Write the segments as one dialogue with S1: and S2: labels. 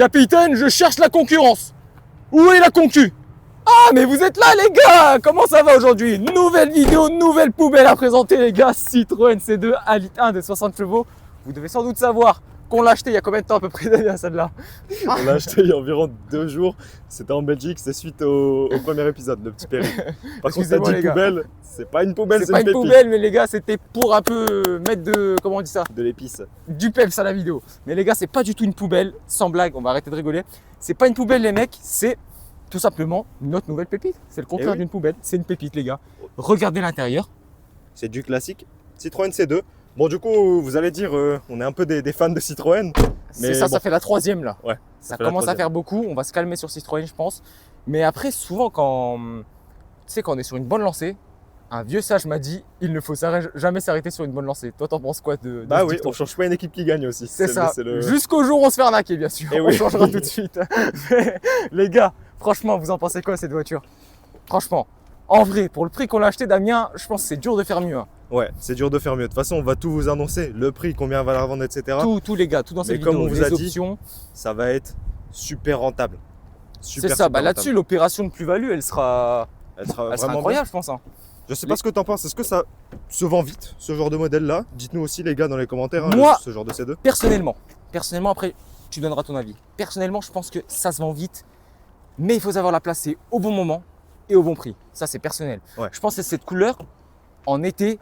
S1: Capitaine, je cherche la concurrence. Où est la concu? Ah, mais vous êtes là, les gars! Comment ça va aujourd'hui? Nouvelle vidéo, nouvelle poubelle à présenter, les gars. Citroën C2 1,1 de 60 chevaux. Vous devez sans doute savoir qu'on l'a acheté il y a combien de temps à peu près, Damien, celle-là?
S2: On l'a acheté il y a environ 2 jours. C'était en Belgique, c'est suite au premier épisode, le petit périple. Par contre, t'as
S1: Excusez-moi,
S2: dit
S1: les gars.
S2: poubelle, c'est pas une poubelle,
S1: C'est pas une
S2: pépite.
S1: poubelle, mais les gars, c'était pour un peu mettre de. Comment on dit ça?
S2: De l'épice.
S1: Du peps à la vidéo. Mais les gars, c'est pas du tout une poubelle. Sans blague, on va arrêter de rigoler. C'est pas une poubelle, les mecs, c'est tout simplement notre nouvelle pépite. C'est le contraire
S2: oui.
S1: d'une poubelle. C'est une pépite, les gars. Regardez l'intérieur.
S2: C'est du classique. Citroën C2. Bon, du coup, vous allez dire, on est un peu des fans de Citroën.
S1: C'est ça,
S2: bon.
S1: ça fait la troisième là.
S2: Ouais.
S1: Ça
S2: fait la
S1: commence à
S2: troisième.
S1: faire beaucoup. On va se calmer sur Citroën, je pense. Mais après, souvent, quand on est sur une bonne lancée, un vieux sage m'a dit il ne faut jamais s'arrêter sur une bonne lancée. Toi, t'en penses quoi de
S2: Bah
S1: ce
S2: oui,
S1: dicton?
S2: on change pas une équipe qui gagne aussi.
S1: C'est ça.
S2: le-
S1: Jusqu'au jour où on se fait arnaquer, bien sûr.
S2: Eh
S1: On
S2: oui.
S1: changera tout de suite. Mais, les gars, franchement, vous en pensez quoi cette voiture? Franchement, en vrai, pour le prix qu'on l'a acheté, Damien, je pense que c'est dur de faire mieux. Hein.
S2: Ouais, c'est dur de faire mieux. De toute façon, on va tout vous annoncer. Le prix, combien va la revendre, etc.
S1: Tout, les gars, tout dans cette
S2: Mais comme
S1: vidéo,
S2: on vous
S1: les
S2: a dit,
S1: options.
S2: Ça va être super rentable.
S1: C'est
S2: Super,
S1: ça.
S2: super
S1: Bah, là-dessus,
S2: rentable.
S1: l'opération de plus-value, elle sera
S2: Elle sera
S1: vraiment
S2: vraiment
S1: incroyable, je pense. Hein.
S2: bien. Je sais pas ce que t'en penses. Est-ce que ça se vend vite, ce genre de modèle-là? Dites-nous aussi, les gars, dans les commentaires, hein,
S1: Moi-
S2: ce genre de C2.
S1: Personnellement, après, tu donneras ton avis. Personnellement, je pense que ça se vend vite, mais il faut savoir la placer au bon moment et au bon prix. Ça, c'est personnel.
S2: Ouais.
S1: Je pense que cette couleur, en été,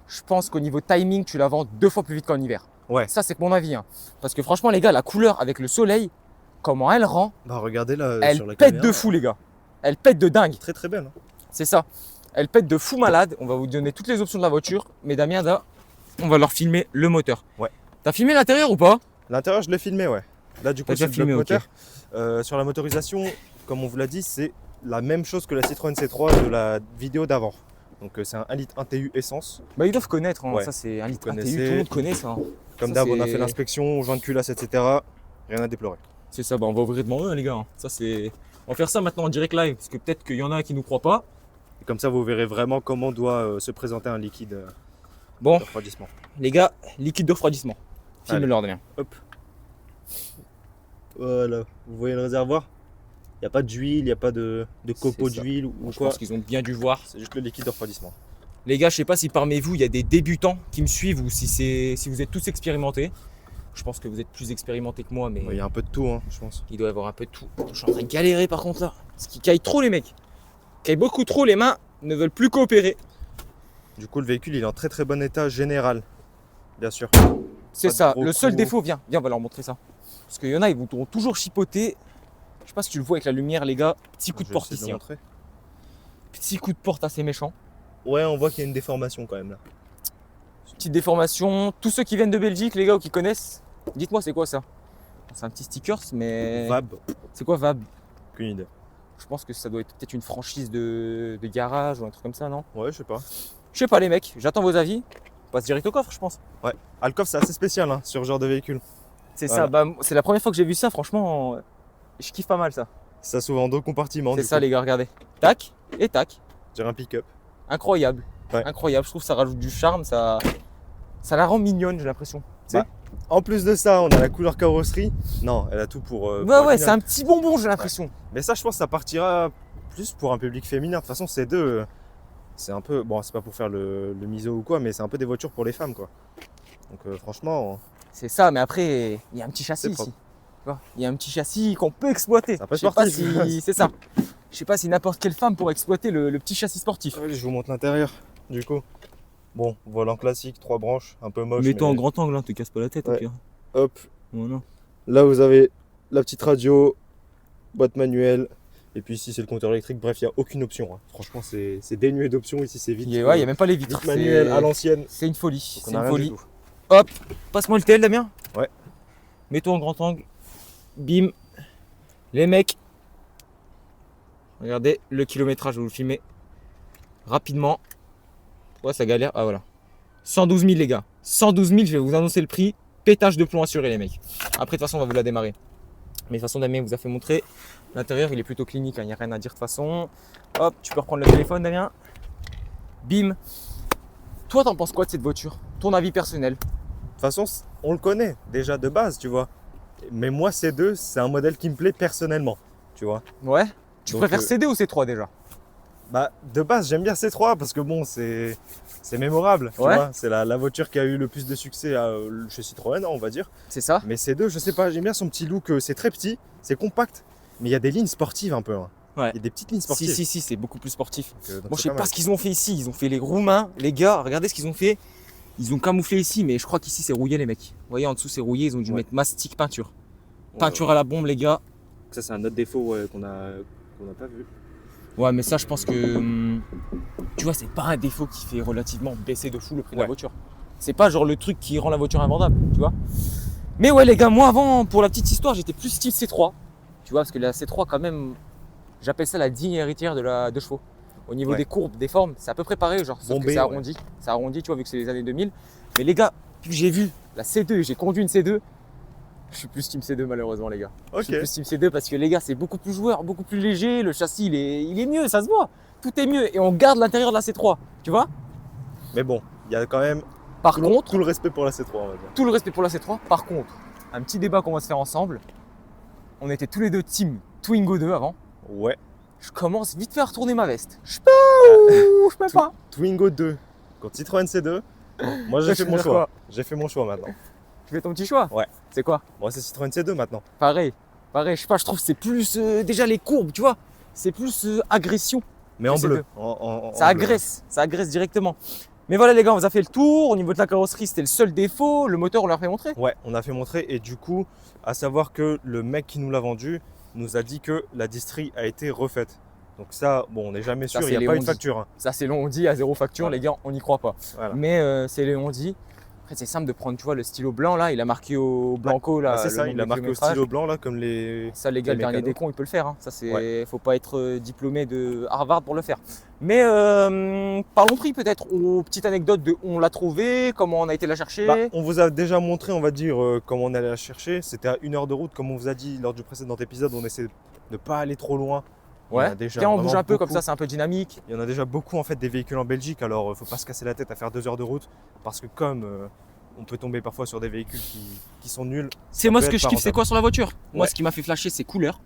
S1: je pense qu'au niveau timing, tu la vends 2 fois plus vite qu'en hiver.
S2: Ouais.
S1: Ça, c'est mon avis. Hein. Parce que franchement, les gars, la couleur avec le soleil, comment elle rend,
S2: Bah, regardez là
S1: elle
S2: sur la
S1: pète
S2: caméra.
S1: de fou, les gars. Elle pète de dingue.
S2: Très très belle. Hein.
S1: C'est ça. Elle pète de fou malade. On va vous donner toutes les options de la voiture. Mais Damien, là, on va leur filmer le moteur.
S2: Ouais.
S1: T'as filmé l'intérieur ou pas?
S2: L'intérieur, je l'ai filmé, ouais. Là, du coup,
S1: T'as déjà
S2: c'est le
S1: filmé,
S2: bloc
S1: ok.
S2: moteur. Sur la motorisation, comme on vous l'a dit, c'est la même chose que la Citroën C3 de la vidéo d'avant. Donc, c'est un 1 litre 1 TU essence.
S1: Bah, ils doivent connaître. Hein.
S2: Ouais.
S1: Ça, c'est un litre
S2: Vous
S1: 1 TU.
S2: connaissez.
S1: Tout le monde connaît ça. Hein.
S2: Comme
S1: Ça,
S2: d'hab, on a
S1: c'est-
S2: fait l'inspection, joint de culasse, etc. Rien à déplorer.
S1: C'est ça. Bah, on va ouvrir devant eux, hein, les gars. Ça, c'est. On va faire ça maintenant en direct live. Parce que peut-être qu'il y en a qui nous croient pas.
S2: Et comme ça, vous verrez vraiment comment doit se présenter un liquide
S1: Bon,
S2: de refroidissement.
S1: les gars, liquide de refroidissement.
S2: Allez.
S1: Filme-leur, Damien.
S2: Hop. Voilà, vous voyez le réservoir? Il n'y a pas d'huile, il n'y a pas de copeaux
S1: C'est ça.
S2: d'huile ou
S1: Je
S2: quoi.
S1: pense qu'ils ont bien dû voir.
S2: C'est juste le liquide de refroidissement.
S1: Les gars, je sais pas si parmi vous, il y a des débutants qui me suivent ou si vous êtes tous expérimentés. Je pense que vous êtes plus expérimentés que moi, mais
S2: Il y a un peu de tout, hein, je pense.
S1: il doit y avoir un peu de tout. Je suis en train de galérer par contre là. Parce qu'ils caillent trop les mecs. Ils caillent beaucoup trop, les mains ne veulent plus coopérer.
S2: Du coup, le véhicule, il est en très très bon état général. Bien sûr.
S1: C'est
S2: Pas de
S1: ça.
S2: gros
S1: Le seul
S2: coups.
S1: défaut, viens, on va leur montrer ça. Parce qu'il y en a, ils vont toujours chipoter. Je sais pas si tu le vois avec la lumière, les gars. Petit coup de
S2: Je vais
S1: porte
S2: essayer de
S1: ici.
S2: le
S1: Hein.
S2: montrer.
S1: Petit coup de porte assez méchant.
S2: Ouais, on voit qu'il y a une déformation quand même là.
S1: Petite déformation. Tous ceux qui viennent de Belgique, les gars, ou qui connaissent, dites-moi c'est quoi ça? C'est un petit stickers, mais.
S2: Vab,
S1: C'est quoi Vab?
S2: aucune idée.
S1: Je pense que ça doit être peut-être une franchise de garage ou un truc comme ça, non?
S2: Ouais, je sais pas.
S1: Je sais pas, les mecs, j'attends vos avis. On passe direct au coffre, je pense.
S2: Alcoff, c'est assez spécial hein, sur ce genre de véhicule.
S1: C'est
S2: Voilà.
S1: ça, bah, c'est la première fois que j'ai vu ça, franchement, je kiffe pas mal ça.
S2: Ça s'ouvre en deux compartiments.
S1: C'est
S2: du
S1: ça,
S2: coup.
S1: les gars, regardez. Tac et tac.
S2: Je dirais un pick-up.
S1: Incroyable.
S2: Ouais.
S1: Incroyable, je trouve que ça rajoute du charme, ça la rend mignonne, j'ai l'impression. Tu sais?
S2: Bah, En plus de ça, on a la couleur carrosserie. Non, elle a tout pour.
S1: Ouais,
S2: pour la
S1: ouais,
S2: finale.
S1: c'est un petit bonbon, j'ai l'impression.
S2: Mais ça, je pense que ça partira plus pour un public féminin. De toute façon, ces deux, c'est un peu. Bon, c'est pas pour faire le miso ou quoi, mais c'est un peu des voitures pour les femmes, quoi. Donc, franchement,
S1: C'est ça, mais après, il y a un petit châssis
S2: C'est
S1: ici.
S2: propre.
S1: Tu vois, il y a un petit châssis qu'on peut exploiter.
S2: Ça peut
S1: Je
S2: être
S1: sais pas
S2: sportif.
S1: si c'est ça. Je sais pas si n'importe quelle femme pourrait exploiter le petit châssis sportif.
S2: allez, je vous montre l'intérieur. Du coup, bon, volant classique, 3 branches, un peu moche.
S1: Mets-toi
S2: mais-
S1: en grand angle, hein, te casse pas la tête au
S2: Ouais.
S1: pire.
S2: Hop,
S1: Voilà.
S2: là vous avez la petite radio, boîte manuelle, et puis ici c'est le compteur électrique. Bref, il n'y a aucune option. Hein. Franchement, c'est dénué d'options. Ici, c'est vite.
S1: Il y a même pas les vitres.
S2: Vite manuel
S1: c'est-
S2: à l'ancienne.
S1: C'est une folie.
S2: Donc
S1: C'est
S2: on a
S1: une
S2: rien
S1: folie.
S2: du tout.
S1: Hop, passe-moi le TL, Damien.
S2: Ouais.
S1: Mets-toi en grand angle. Bim. Les mecs. Regardez le kilométrage, je vais vous le filmer rapidement. Ouais, ça galère. Ah voilà. 112 000, les gars. 112 000, je vais vous annoncer le prix. Pétage de plomb assuré, les mecs. Après, de toute façon, on va vous la démarrer. Mais de toute façon, Damien vous a fait montrer. L'intérieur, il est plutôt clinique. Il n'y a rien à dire de toute façon. Hop, tu peux reprendre le téléphone, Damien. Bim. Toi, t'en penses quoi de cette voiture? Ton avis personnel?
S2: De toute façon, on le connaît déjà de base, tu vois. Mais moi, C2, c'est un modèle qui me plaît personnellement, tu vois.
S1: Ouais. Tu
S2: Donc,
S1: préfères C2 ou C3 déjà?
S2: Bah, de base, j'aime bien C3 parce que bon, c'est mémorable, tu
S1: Ouais.
S2: vois. C'est la voiture qui a eu le plus de succès chez Citroën, on va dire.
S1: C'est ça?
S2: Mais C2, je sais pas, j'aime bien son petit look. C'est très petit, c'est compact, mais il y a des lignes sportives un peu. Hein.
S1: Ouais.
S2: Il y a des petites lignes sportives.
S1: Si, c'est beaucoup plus sportif.
S2: Donc
S1: Bon, je
S2: c'est
S1: sais
S2: pas
S1: pas
S2: mal.
S1: ce qu'ils ont fait ici. Ils ont fait les roumains, les gars. Regardez ce qu'ils ont fait. Ils ont camouflé ici, mais je crois qu'ici c'est rouillé, les mecs. Vous voyez, en dessous c'est rouillé. Ils ont dû
S2: Ouais.
S1: mettre mastic peinture.
S2: Ouais,
S1: Peinture à la bombe, les gars.
S2: Ça, c'est un autre défaut qu'on n'a pas vu.
S1: Ouais, mais ça, je pense que. Tu vois, c'est pas un défaut qui fait relativement baisser de fou le prix de la
S2: Ouais.
S1: voiture. C'est pas genre le truc qui rend la voiture invendable, tu vois. Mais ouais, les gars, moi avant, pour la petite histoire, j'étais plus style C3. Tu vois, parce que la C3, quand même, j'appelle ça la digne héritière de la 2 chevaux. Au niveau
S2: Ouais.
S1: des courbes, des formes, c'est à peu près pareil, genre, sauf que
S2: Bombé,
S1: c'est
S2: ouais.
S1: arrondi. C'est arrondi, tu vois, vu que c'est les années 2000. Mais les gars, vu que j'ai vu la C2 et j'ai conduit une C2, je suis plus team C2 malheureusement, les gars. Je
S2: Ok.
S1: suis plus team C2 parce que les gars, c'est beaucoup plus joueur, beaucoup plus léger. Le châssis, il est mieux, ça se voit. Tout est mieux et on garde l'intérieur de la C3, tu vois.
S2: Mais bon, il y a quand même
S1: Par
S2: tout,
S1: contre,
S2: tout le respect pour la C3, on va dire.
S1: tout le respect pour la C3. Par contre, un petit débat qu'on va se faire ensemble. On était tous les deux team Twingo 2 avant.
S2: Ouais.
S1: Je commence vite fait à retourner ma veste. Je peux pas.
S2: Twingo 2 contre Citroën C2. Moi, j'ai
S1: Toi,
S2: fait
S1: tu
S2: mon
S1: veux
S2: choix.
S1: quoi
S2: J'ai fait mon choix maintenant.
S1: Tu fais ton petit choix.
S2: Ouais.
S1: C'est quoi?
S2: Moi, c'est Citroën C2 maintenant.
S1: Pareil. Je sais pas, je trouve que c'est plus déjà les courbes, tu vois. C'est plus agression.
S2: Mais en
S1: C'est
S2: bleu.
S1: C2.
S2: En
S1: Ça
S2: bleu.
S1: agresse directement. Mais voilà les gars, on vous a fait le tour. Au niveau de la carrosserie, c'était le seul défaut. Le moteur, on leur fait montrer.
S2: Ouais, on a fait montrer et du coup, à savoir que le mec qui nous l'a vendu nous a dit que la distrie a été refaite. Donc ça, bon, on n'est jamais
S1: Ça,
S2: sûr,
S1: c'est
S2: il n'y
S1: les
S2: a pas eu de
S1: on-dit.
S2: facture. Hein.
S1: Ça, c'est long, on dit à zéro facture,
S2: Voilà.
S1: les gars, on n'y croit pas.
S2: Voilà.
S1: Mais c'est les on dit. Après, c'est simple de prendre, tu vois, le stylo blanc là, il a marqué au blanco là.
S2: Ah, c'est
S1: le
S2: ça,
S1: nombre
S2: il a
S1: de
S2: marqué au
S1: kilométrage.
S2: stylo blanc là, comme les.
S1: Ça, les gars,
S2: les
S1: le dernier
S2: mécanos.
S1: des cons, il peut le faire. Hein. Ça, c'est,
S2: Ouais.
S1: faut pas être diplômé de Harvard pour le faire. Mais parlons prix peut-être. Ou petite anecdote de où on l'a trouvé, comment on a été la chercher.
S2: Bah, on vous a déjà montré, on va dire, comment on allait la chercher. C'était à 1 heure de route, comme on vous a dit lors du précédent épisode. On essaie de ne pas aller trop loin. Il y en
S1: ouais.
S2: a déjà
S1: Tiens, on bouge
S2: vraiment
S1: un peu comme
S2: beaucoup.
S1: ça, c'est un peu dynamique.
S2: Il y en a déjà beaucoup en fait des véhicules en Belgique, alors faut pas se casser la tête à faire 2 heures de route parce que comme on peut tomber parfois sur des véhicules qui sont nuls.
S1: C'est
S2: Ça
S1: moi
S2: peut
S1: ce que
S2: être
S1: je kiffe,
S2: pas
S1: c'est quoi sur la voiture? Moi,
S2: Ouais.
S1: ce qui m'a fait flasher, c'est couleur.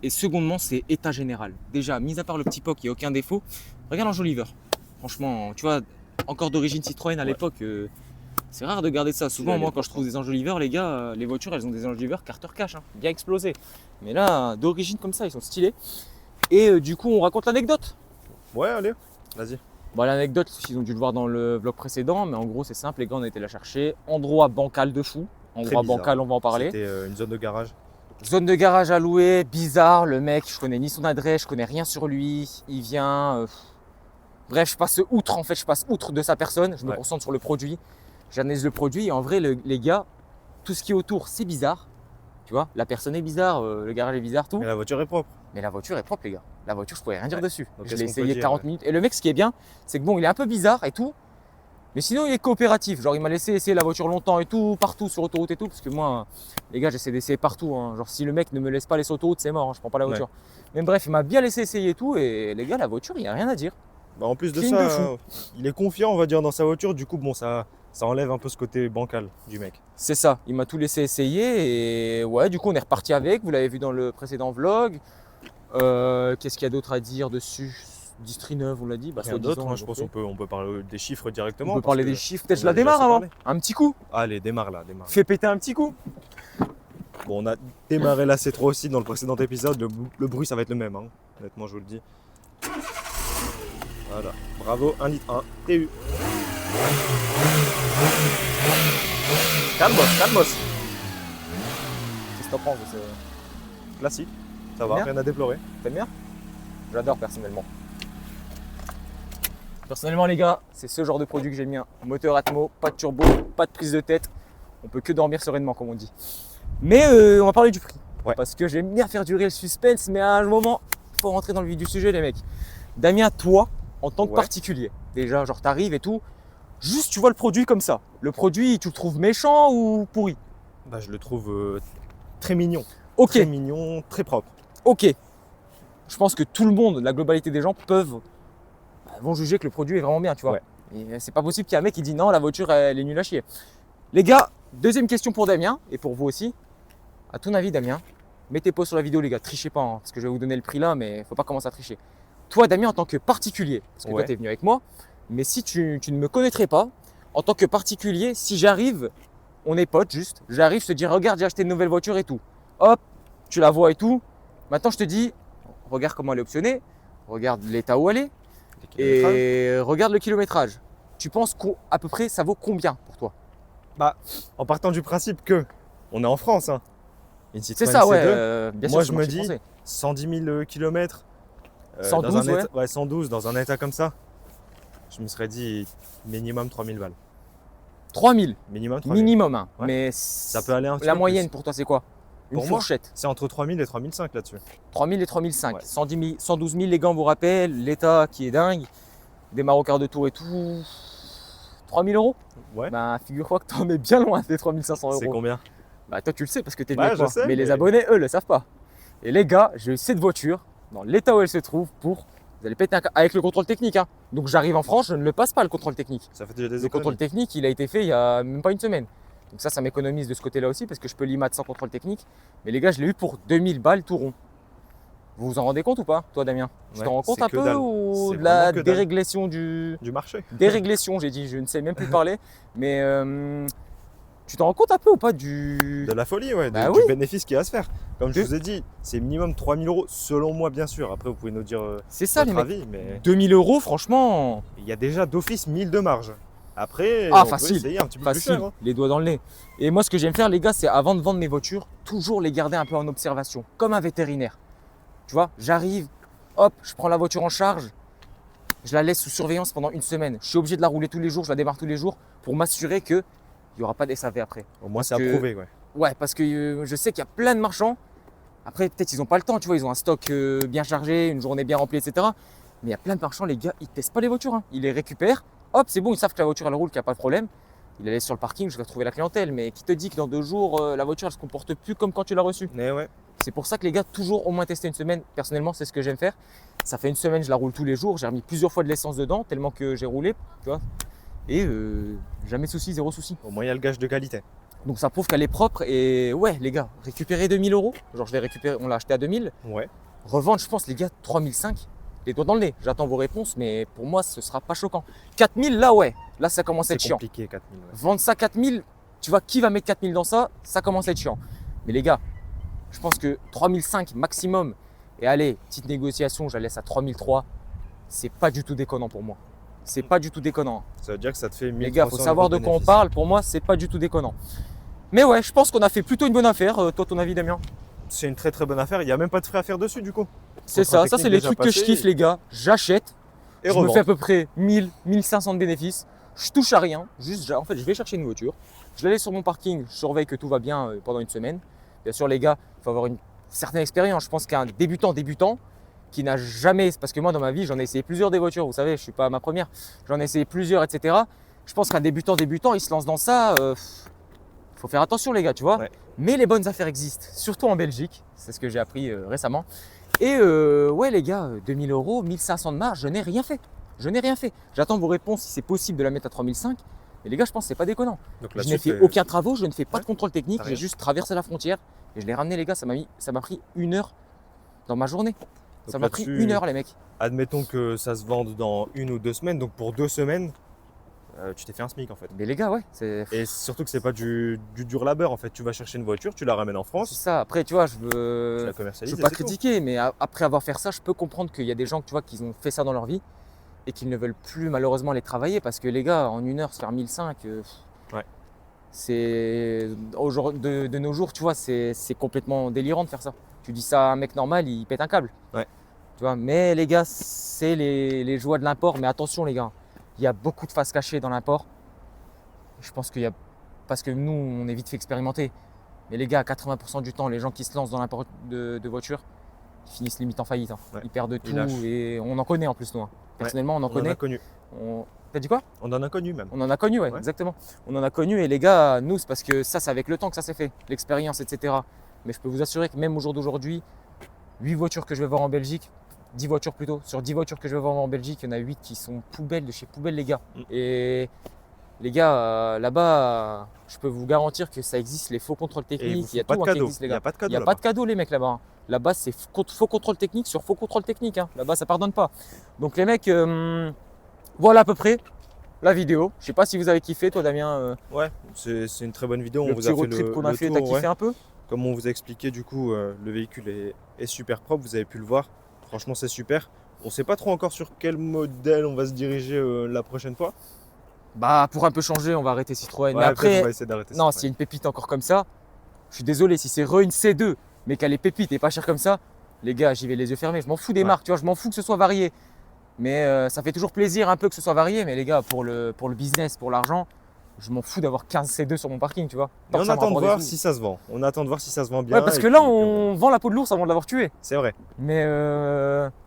S1: Et secondement, c'est état général. Déjà, mis à part le petit POC, il n'y a aucun défaut. Regarde l'enjoliveur. Franchement, tu vois, encore d'origine Citroën à
S2: Ouais.
S1: l'époque, c'est rare de garder ça. Souvent,
S2: à
S1: moi,
S2: l'époque,
S1: quand je trouve des enjoliveurs, les gars, les voitures, elles ont des enjoliveurs Carter Cash, hein, bien explosés. Mais là, d'origine comme ça, ils sont stylés. Et du coup, on raconte l'anecdote.
S2: Ouais, allez, vas-y.
S1: Bon, l'anecdote, ils ont dû le voir dans le vlog précédent, mais en gros, c'est simple, les gars, on a été la chercher. Endroit bancal de fou. Endroit
S2: bizarre.
S1: bancal, on va en parler.
S2: C'était une zone de garage.
S1: Zone de garage à louer, bizarre, le mec, je connais ni son adresse, je connais rien sur lui, il vient. Bref, je passe outre de sa personne, je me
S2: Ouais.
S1: concentre sur le produit, j'analyse le produit et en vrai, les gars, tout ce qui est autour, c'est bizarre. Tu vois, la personne est bizarre, le garage est bizarre, tout.
S2: Mais la voiture est propre.
S1: Mais la voiture est propre, les gars. La voiture, je pouvais rien dire
S2: Ouais.
S1: dessus.
S2: Donc,
S1: Je
S2: qu'est-ce
S1: l'ai
S2: qu'on peut
S1: essayé
S2: dire,
S1: 40
S2: ouais.
S1: minutes. Et le mec, ce qui est bien, c'est que bon, il est un peu bizarre et tout. Mais sinon, il est coopératif. Genre, il m'a laissé essayer la voiture longtemps et tout, partout sur autoroute et tout. Parce que moi, les gars, j'essaie d'essayer partout. Hein. Genre, si le mec ne me laisse pas les autoroute, c'est mort. Hein. Je prends pas la voiture. Mais bref, il m'a bien laissé essayer et tout. Et les gars, la voiture, il n'y a rien à dire.
S2: Bah, en plus de
S1: Clean
S2: ça,
S1: de fou.
S2: il est confiant, on va dire, dans sa voiture. Du coup, bon, ça enlève un peu ce côté bancal du mec.
S1: C'est ça. Il m'a tout laissé essayer. Et ouais, du coup, on est reparti avec. Vous l'avez vu dans le précédent vlog. Qu'est-ce qu'il y a d'autre à dire dessus? Distri neuve, on l'a dit. Bah,
S2: Rien
S1: soi-disant,
S2: d'autre, hein, je
S1: ils ont
S2: pense
S1: fait.
S2: qu'on peut parler des chiffres directement.
S1: On peut
S2: parce
S1: parler
S2: que
S1: des chiffres. Peut-être
S2: on
S1: je la
S2: a déjà
S1: démarre
S2: assez
S1: avant.
S2: parlé.
S1: Un petit coup.
S2: Allez, démarre là, démarre.
S1: Fais péter un petit coup.
S2: Bon, on a démarré la C3 aussi dans le précédent épisode. Le bruit, ça va être le même, hein. Honnêtement, je vous le dis. Voilà, bravo, 1 litre 1, TU. Calmos.
S1: Qu'est-ce que t'en penses de ce...
S2: Classique, ça va,
S1: Bien.
S2: rien à déplorer.
S1: T'aimes bien? J'adore personnellement. Personnellement les gars, c'est ce genre de produit que j'aime bien. Moteur Atmo, pas de turbo, pas de prise de tête. On peut que dormir sereinement comme on dit. Mais on va parler du prix.
S2: Ouais.
S1: Parce que j'aime bien faire durer le suspense, mais à un moment, il faut rentrer dans le vif du sujet les mecs. Damien, toi, en tant que
S2: Ouais.
S1: particulier, déjà genre t'arrives et tout, juste tu vois le produit comme ça. Le produit, tu le trouves méchant ou pourri?
S2: Bah, je le trouve très mignon.
S1: Ok,
S2: Très mignon, très propre.
S1: ok. Je pense que tout le monde, la globalité des gens vont juger que le produit est vraiment bien, tu vois.
S2: Ouais.
S1: Et c'est pas possible qu'il y ait un mec qui dit non, la voiture elle est nulle à chier. Les gars, deuxième question pour Damien et pour vous aussi. À ton avis, Damien, mettez pause sur la vidéo, les gars, trichez pas, hein, parce que je vais vous donner le prix là, mais il ne faut pas commencer à tricher. Toi, Damien, en tant que particulier, parce que toi,
S2: Ouais.
S1: tu es venu avec moi, mais si tu ne me connaîtrais pas, en tant que particulier, si j'arrive, on est potes juste, j'arrive, je te dis, regarde, j'ai acheté une nouvelle voiture et tout. Hop, tu la vois et tout. Maintenant, je te dis, regarde comment elle est optionnée, regarde l'état où elle est,
S2: Les kilométrages.
S1: et regarde le kilométrage. Tu penses qu'à peu près, ça vaut combien pour toi?
S2: En partant du principe que on est en France, hein. Une
S1: C'est
S2: Citroën
S1: ça, ouais,
S2: C2,
S1: bien
S2: moi,
S1: sûr,
S2: je
S1: c'est le
S2: me
S1: marché
S2: dis,
S1: français.
S2: 110 000 km.
S1: 112, ouais.
S2: Ouais, 112, dans un état comme ça, je me serais dit minimum 3000 balles.
S1: 3000,
S2: Minimum 3000.
S1: minimum, hein.
S2: Ouais.
S1: Mais
S2: Ça peut aller un petit
S1: la
S2: peu
S1: moyenne
S2: plus.
S1: pour toi, c'est quoi? Une
S2: Pour moi,
S1: fourchette.
S2: C'est entre 3000 et 3005 là-dessus.
S1: 3000 et 3005.
S2: Ouais.
S1: 110 000, 112 000, les gars, on vous rappelle, l'état qui est dingue, des marocains de tour et tout. 3000 euros?
S2: Ouais.
S1: Ben, figure-toi que t'en es bien loin des 3500
S2: C'est
S1: euros.
S2: combien?
S1: Bah, toi, tu le sais parce que t'es
S2: Bah,
S1: venu avec
S2: je
S1: moi.
S2: sais,
S1: mais les
S2: mais-
S1: abonnés, eux, le savent pas. Et les gars, j'ai cette voiture dans l'état où elle se trouve pour. Vous allez péter un câble avec le contrôle technique. Hein. Donc, j'arrive en France, je ne le passe pas le contrôle technique.
S2: Ça fait déjà des
S1: Le contrôle
S2: économies.
S1: technique, il a été fait il y a même pas une semaine. Donc ça m'économise de ce côté-là aussi parce que je peux l'IMAT sans contrôle technique. Mais les gars, je l'ai eu pour 2000 balles tout rond. Vous vous en rendez compte ou pas, toi Damien? Tu
S2: Ouais,
S1: t'en rends compte
S2: c'est
S1: un
S2: que
S1: peu
S2: dalle.
S1: ou
S2: C'est
S1: de la
S2: vraiment que dalle.
S1: dérégulation du...
S2: Du marché.
S1: Dérégulation, j'ai dit, je ne sais même plus parler. Mais tu t'en rends compte un peu ou pas du...
S2: De la folie, ouais,
S1: Bah
S2: du
S1: oui.
S2: bénéfice qu'il y a à se faire. Comme je
S1: De-
S2: vous ai dit, c'est minimum 3000 euros selon moi, bien sûr. Après, vous pouvez nous dire
S1: C'est ça les
S2: votre
S1: mecs.
S2: avis, mais
S1: 2000 euros, franchement,
S2: il y a déjà d'office 1000 de marge. Après,
S1: Ah,
S2: on
S1: facile.
S2: peut essayer un petit peu plus
S1: facile,
S2: cher. Hein.
S1: les doigts dans le nez. Et moi, ce que j'aime faire, les gars, c'est avant de vendre mes voitures, toujours les garder un peu en observation, comme un vétérinaire. Tu vois, j'arrive, hop, je prends la voiture en charge, je la laisse sous surveillance pendant une semaine. Je suis obligé de la rouler tous les jours, je la démarre tous les jours pour m'assurer qu'il n'y aura pas d'SAV après.
S2: Au moins, c'est
S1: Parce que-
S2: approuvé, ouais.
S1: Ouais, parce que je sais qu'il y a plein de marchands. Après, peut-être ils n'ont pas le temps, tu vois, ils ont un stock bien chargé, une journée bien remplie, etc. Mais il y a plein de marchands, les gars, ils ne testent pas les voitures. Hein. Ils les récupèrent, hop, c'est bon, ils savent que la voiture elle roule, qu'il n'y a pas de problème. Ils la laissent sur le parking jusqu'à trouver la clientèle. Mais qui te dit que dans 2 jours, la voiture elle se comporte plus comme quand tu l'as reçue?
S2: Mais ouais,
S1: C'est pour ça que les gars, toujours au moins tester une semaine. Personnellement, c'est ce que j'aime faire. Ça fait une semaine, je la roule tous les jours. J'ai remis plusieurs fois de l'essence dedans, tellement que j'ai roulé, tu vois. Et jamais de souci, zéro souci.
S2: au moins, il y a le gage de qualité.
S1: Donc ça prouve qu'elle est propre. Et ouais, les gars, récupérer 2000 euros. Genre, je l'ai récupéré, on l'a acheté à 2000.
S2: Ouais.
S1: Revendre, je pense, les gars, 3005. Les doigts dans le nez. J'attends vos réponses, mais pour moi, ce sera pas choquant. 4000, là, ouais. Là, ça commence à
S2: C'est
S1: être chiant.
S2: compliqué, 4000. Ouais.
S1: Vendre ça 4000, tu vois, qui va mettre 4000 dans ça? Ça commence à être chiant. Mais les gars, je pense que 3005 maximum. Et allez, petite négociation, je la laisse à 3003. C'est pas du tout déconnant pour moi. C'est pas du tout déconnant.
S2: Ça veut dire que ça te fait 1300
S1: Les gars, faut savoir de quoi on
S2: bénéfice.
S1: parle. Pour moi, c'est pas du tout déconnant. Mais ouais, je pense qu'on a fait plutôt une bonne affaire. Toi, ton avis, Damien?
S2: C'est une très très bonne affaire. Il n'y a même pas de frais à faire dessus, du coup.
S1: C'est
S2: Contrat
S1: ça. Ça,
S2: technique
S1: c'est les
S2: déjà
S1: trucs que je
S2: passé.
S1: kiffe, les gars. J'achète.
S2: Et
S1: Je me
S2: revends.
S1: fais à peu près 1000, 1500 de bénéfices. Je touche à rien. Juste, en fait, je vais chercher une voiture. Je la laisse sur mon parking. Je surveille que tout va bien pendant une semaine. Bien sûr, les gars, il faut avoir une certaine expérience. Je pense qu'un débutant qui n'a jamais, parce que moi dans ma vie, j'en ai essayé plusieurs des voitures. Vous savez, je suis pas ma première. J'en ai essayé plusieurs, etc. Je pense qu'un débutant, il se lance dans ça. Faut faire attention, les gars, tu vois.
S2: Ouais.
S1: Mais les bonnes affaires existent, surtout en Belgique. C'est ce que j'ai appris récemment. Et ouais, les gars, 2000 euros, 1500 de marge, je n'ai rien fait. Je n'ai rien fait. J'attends vos réponses si c'est possible de la mettre à 3005. Mais les gars, je pense que c'est pas déconnant.
S2: Donc
S1: Je
S2: là-dessus,
S1: n'ai fait
S2: c'est-
S1: aucun travaux, je ne fais pas
S2: Ouais.
S1: de contrôle technique.
S2: T'as
S1: J'ai
S2: rien.
S1: juste traversé la frontière et je l'ai ramené, les gars. Ça m'a pris 1 heure dans ma journée. Ça
S2: Donc
S1: m'a pris
S2: là-dessus,
S1: 1 heure, les mecs.
S2: Admettons que ça se vende dans 1 ou 2 semaines. Donc pour 2 semaines, tu t'es fait un SMIC en fait.
S1: Mais les gars, ouais, c'est
S2: Et surtout que c'est pas du dur labeur en fait. Tu vas chercher une voiture, tu la ramènes en
S1: c'est
S2: France,
S1: ça. Après, tu vois, je
S2: tu
S1: veux,
S2: la
S1: je
S2: commercialises.
S1: veux
S2: et
S1: pas
S2: c'est tout.
S1: critiquer, mais après avoir fait ça, je peux comprendre qu'il y a des gens, tu vois, qui ont fait ça dans leur vie et qu'ils ne veulent plus malheureusement les travailler parce que les gars, en 1 heure, se faire 1005,
S2: Ouais.
S1: c'est de nos jours, tu vois, c'est complètement délirant de faire ça. Tu dis ça à un mec normal, il pète un câble.
S2: Ouais.
S1: Tu vois, mais les gars, c'est les joies de l'import. Mais attention, les gars, il y a beaucoup de faces cachées dans l'import. Je pense qu'il y a. Parce que nous, on est vite fait expérimenter. Mais les gars, à 80% du temps, les gens qui se lancent dans l'import de voitures, ils finissent limite en faillite. Hein.
S2: Ouais.
S1: Ils perdent tout
S2: Ils lâchent.
S1: et on en connaît en plus, nous. Hein. Personnellement, on en
S2: On en a
S1: connaît.
S2: connu.
S1: T'as dit quoi?
S2: On en a connu même.
S1: On en a connu, ouais,
S2: Ouais.
S1: exactement. On en a connu et les gars, nous, c'est parce que ça, c'est avec le temps que ça s'est fait, l'expérience, etc. Mais je peux vous assurer que même au jour d'aujourd'hui, 8 voitures que je vais voir en Belgique, 10 voitures plutôt, sur 10 voitures que je vais voir en Belgique, il y en a 8 qui sont poubelles de chez poubelle, les gars.
S2: Mm.
S1: Et Les gars, là-bas, je peux vous garantir que ça existe, les faux contrôles
S2: Et ils
S1: techniques.
S2: vous
S1: Il y a
S2: font pas
S1: tout
S2: de
S1: hein, qui
S2: cadeau.
S1: existe, les
S2: Il n'y
S1: gars.
S2: a pas de
S1: Il
S2: cadeau
S1: n'y a pas
S2: là-bas.
S1: de cadeau, les mecs, là-bas. Hein. Là-bas, c'est faux contrôle technique sur faux contrôle technique. Hein. Là-bas, ça pardonne pas. Donc, les mecs, voilà à peu près la vidéo. Je sais pas si vous avez kiffé, toi, Damien.
S2: Ouais, c'est une très bonne vidéo.
S1: Le
S2: On vous
S1: petit
S2: a fait
S1: road trip qu'on a
S2: le
S1: fait,
S2: tour.
S1: t'as kiffé
S2: Ouais.
S1: un peu?
S2: Comme on vous a expliqué, du coup, le véhicule est super propre. Vous avez pu le voir. Franchement, c'est super. On sait pas trop encore sur quel modèle on va se diriger la prochaine fois.
S1: Bah, pour un peu changer, on va arrêter Citroën.
S2: Ouais,
S1: Mais
S2: peut-être on
S1: après,
S2: va essayer d'arrêter
S1: non,
S2: ça.
S1: s'il y a une pépite encore comme ça, je suis désolé, si c'est une C2, mais qu'elle est pépite et pas chère comme ça, les gars, j'y vais les yeux fermés. Je m'en fous des
S2: Ouais.
S1: marques, tu vois, je m'en fous que ce soit varié. Mais ça fait toujours plaisir un peu que ce soit varié. Mais les gars, pour le business, pour l'argent, je m'en fous d'avoir 15 C2 sur mon parking, tu vois.
S2: Mais
S1: Tant que
S2: on
S1: ça me
S2: attend de
S1: rapporte des
S2: voir
S1: sous.
S2: si ça se vend. On attend de voir si ça se vend bien.
S1: Ouais, parce
S2: et
S1: que là,
S2: puis
S1: on vend la peau de l'ours avant de l'avoir tué.
S2: C'est vrai.
S1: Mais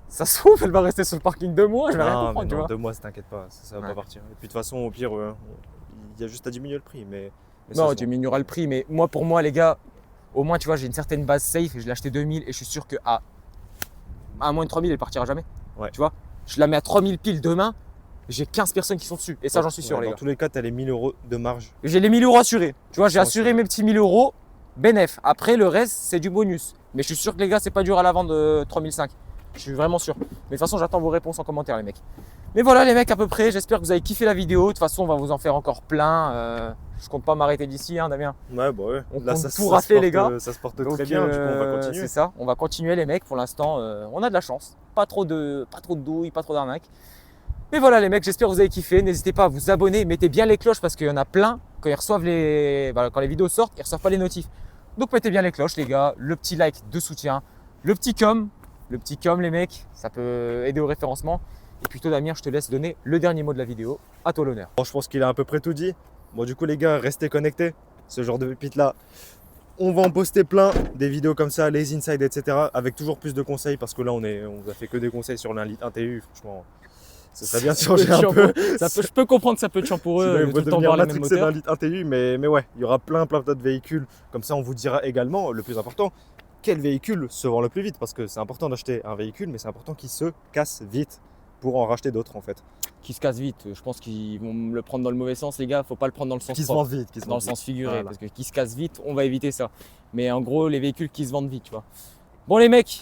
S1: ça se trouve, elle va rester sur le parking 2 mois, je vais rien
S2: Non, mais
S1: comprendre, tu
S2: non,
S1: vois.
S2: 2 mois, t'inquiète pas, ça va
S1: Ouais.
S2: pas partir. Et puis de toute façon, au pire, il y a juste à diminuer le prix. Mais ça
S1: Non,
S2: se
S1: tu
S2: vend.
S1: diminueras le prix, mais moi, pour moi, les gars, au moins, tu vois, j'ai une certaine base safe et je l'ai acheté 2000 et je suis sûr que à moins de 3000, elle partira jamais.
S2: Ouais.
S1: Tu vois, je la mets à 3000 piles demain, j'ai 15 personnes qui sont dessus. Et ça, j'en suis sûr,
S2: Ouais,
S1: les
S2: dans
S1: gars.
S2: tous les cas, tu as les 1000 euros de marge.
S1: J'ai les 1000 euros assurés. Tu vois, j'ai
S2: Sans
S1: assuré
S2: assurer.
S1: mes petits 1000 euros, bénéf. Après, le reste, c'est du bonus. Mais je suis sûr que les gars, c'est pas dur à la vente de 3005. Je suis vraiment sûr. Mais de toute façon, j'attends vos réponses en commentaire, les mecs. Mais voilà, les mecs, à peu près. J'espère que vous avez kiffé la vidéo. De toute façon, on va vous en faire encore plein. Je compte pas m'arrêter d'ici, hein, Damien.
S2: Ouais, bah ouais.
S1: On
S2: Là,
S1: compte
S2: ça,
S1: tout
S2: ça
S1: rafler,
S2: se porte,
S1: les gars.
S2: ça se porte
S1: Donc,
S2: très bien, du coup, on va continuer.
S1: C'est ça, on va continuer les mecs. Pour l'instant, on a de la chance. Pas trop de douilles, pas trop d'arnaques. Mais voilà les mecs, j'espère que vous avez kiffé. N'hésitez pas à vous abonner, mettez bien les cloches parce qu'il y en a plein. Quand ils reçoivent quand les vidéos sortent, ils reçoivent pas les notifs. Donc mettez bien les cloches les gars, le petit like de soutien, le petit com les mecs, ça peut aider au référencement. Et puis toi Damien, je te laisse donner le dernier mot de la vidéo. À toi l'honneur.
S2: Bon, je pense qu'il a à peu près tout dit. Bon, du coup, les gars, restez connectés. Ce genre de pépite là, on va en poster plein, des vidéos comme ça, les inside, etc. Avec toujours plus de conseils parce que là, on vous a fait que des conseils sur l'1 litre 1 TU. Franchement, ça serait bien de changer un peu.
S1: Je peux comprendre que ça peut être chiant pour
S2: Sinon,
S1: eux
S2: ils
S1: de
S2: vont
S1: tout le temps
S2: devenir
S1: voir les mêmes
S2: matrixés d'un
S1: moteurs.
S2: litre 1 TU. Mais ouais, il y aura plein d'autres véhicules. Comme ça, on vous dira également, le plus important, quel véhicule se vend le plus vite. Parce que c'est important d'acheter un véhicule, mais c'est important qu'il se casse vite pour en racheter d'autres en fait.
S1: Qui se casse vite. Je pense qu'ils vont me le prendre dans le mauvais sens les gars, faut pas le prendre dans le sens
S2: Qui se
S1: propre.
S2: vendent vite. Qui se
S1: Dans le
S2: vendent vite.
S1: sens figuré,
S2: Voilà.
S1: parce que qui se casse vite, on va éviter ça. Mais en gros, les véhicules qui se vendent vite, tu vois. Bon les mecs,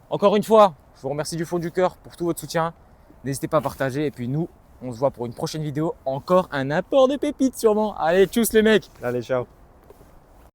S1: encore une fois, je vous remercie du fond du cœur pour tout votre soutien. N'hésitez pas à partager et puis nous, on se voit pour une prochaine vidéo. Encore un apport de pépites sûrement. Allez, tchuss les mecs.
S2: Allez, ciao.